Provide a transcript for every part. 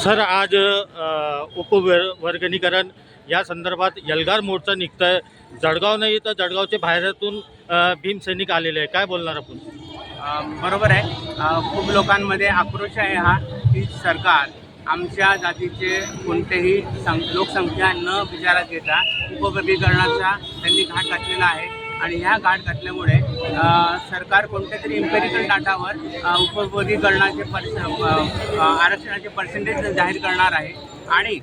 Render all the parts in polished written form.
Sir आज उपवर्गीकरण या संदर्भात एल्गार मोर्चा निघतोय. जळगाव नाही तर जळगावच्या बाहेरातून भीमसैनिक आलेले आहे. काय बोलणार आपण? बरोबर आहे. खूप लोकांमध्ये आक्रोश आहे हा की सरकार आमच्या जातीचे कोणतेही लोकसंख्या न विचारात घेता उपवर्गीकरणाचा त्यांनी घाट घातलेला आहे. आणि ह्या घाट घातल्यामुळे सरकार कोणत्या तरी इम्पेरिकल डाटावर उपवर्गीकरणाचे आरक्षणाचे पर्सेंटेज जाहीर करणार आहे. आणि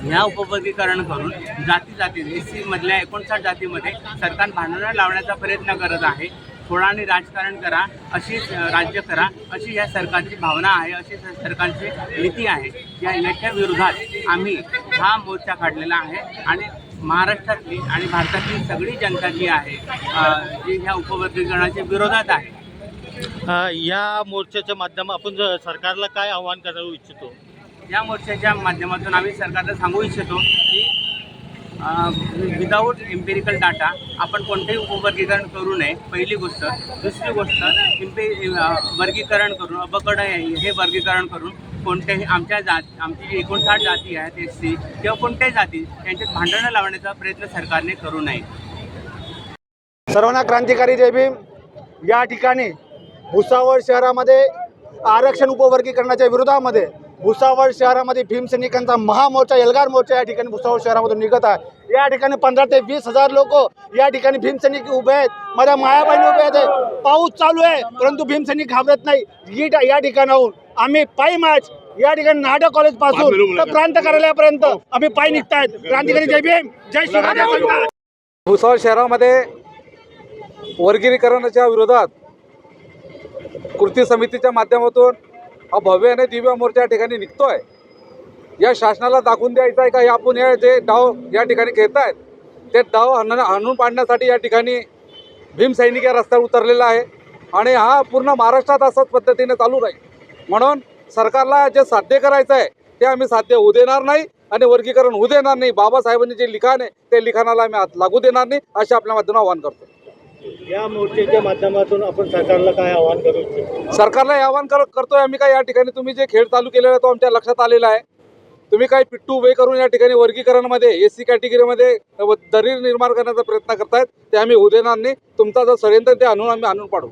ह्या उपवर्गीकरण करून जाती SC मधल्या 59 जातीमध्ये सरकार भांडणं लावण्याचा प्रयत्न करत आहे. थोडाने राजकारण करा, अशीच राज्य करा, अशी या सरकारची भावना आहे, अशी सरकारची नीती आहे. याच्या विरोधात आम्ही हा मोर्चा काढलेला आहे. आणि महाराष्ट्रातली आणि भारतातली सगळी जनता जी आहे जी ह्या उपवर्गीकरणाच्या विरोधात आहे. या मोर्चाच्या माध्यमातून आपण सरकारला काय आव्हान करू इच्छितो? या मोर्चाच्या माध्यमातून आम्ही सरकारला सांगू इच्छितो की विदाऊट एम्पेरिकल डाटा आपण कोणतेही उपवर्गीकरण करू नये, पहिली गोष्ट. दुसरी गोष्ट, वर्गीकरण करून अबकड हे वर्गीकरण करून कोणत्याही आमची जी 59 जाती आहेत SC किंवा कोणत्याही जाती यांच्यात भांडणं लावण्याचा प्रयत्न सरकारने करू नये. सर्वांना क्रांतिकारी जय भीम. या ठिकाणी भुसावळ शहरामध्ये आरक्षण उपवर्गीकरणाच्या विरोधामध्ये भुसावळ शहरामध्ये भीमसैनिकांचा महामोर्चा एल्गार मोर्चा या ठिकाणी भुसावळ शहरामधून निघत आहे. या ठिकाणी 15 ते 20 हजार लोक या ठिकाणी भीमसैनिक उभे आहेत. माझ्या मायाबाईने उभे आहेत. पाऊस चालू आहे परंतु भीमसैनिक घाबरत नाही. या ठिकाणाहून आम्ही पायी मार्च या ठिकाणी नाडा कॉलेज पासून तर प्रांत कार्यालयापर्यंत आम्ही पायी निघतायत. क्रांतिकारी जय भीम, जय शिवराय. भुसावळ शहरामध्ये वर्गीकरणाच्या विरोधात कृती समितीच्या माध्यमातून हा भव्य आणि दिव्य मोर्चा या ठिकाणी निघतोय. या शासनाला दाखवून द्यायचं आहे का आपण हे जे डाव या ठिकाणी घेत आहेत ते डाव हाणून पाडण्यासाठी या ठिकाणी भीमसैनिक या रस्त्यावर उतरलेला आहे. आणि हा पूर्ण महाराष्ट्रात असंच पद्धतीने चालू राहील. म्हणून सरकारला जे साध्य करायचं आहे ते आम्ही साध्य होऊ देणार नाही आणि वर्गीकरण होऊ देणार नाही. बाबासाहेबांनी जे लिखाण आहे ते लिखाणाला आम्ही हात लागू देणार नाही असे आपल्या माध्यमातून आवाहन करतो. या मोर्चाच्या माध्यमातून आपण सरकारला काय आव्हान करू इच्छितो? सरकारला हे आव्हान करतोय आम्ही काय या ठिकाणी तुम्ही जे खेळ चालू केलेला आहे तो आमच्या लक्षात आलेला आहे. तुम्ही काही पिट्टू उभे करून या ठिकाणी वर्गीकरणमध्ये SC कॅटेगरीमध्ये दरी निर्माण करण्याचा प्रयत्न करतायत ते आम्ही होऊ देणार नाही. तुमचा जर षडयंत्र ते आम्ही आणून पाडू.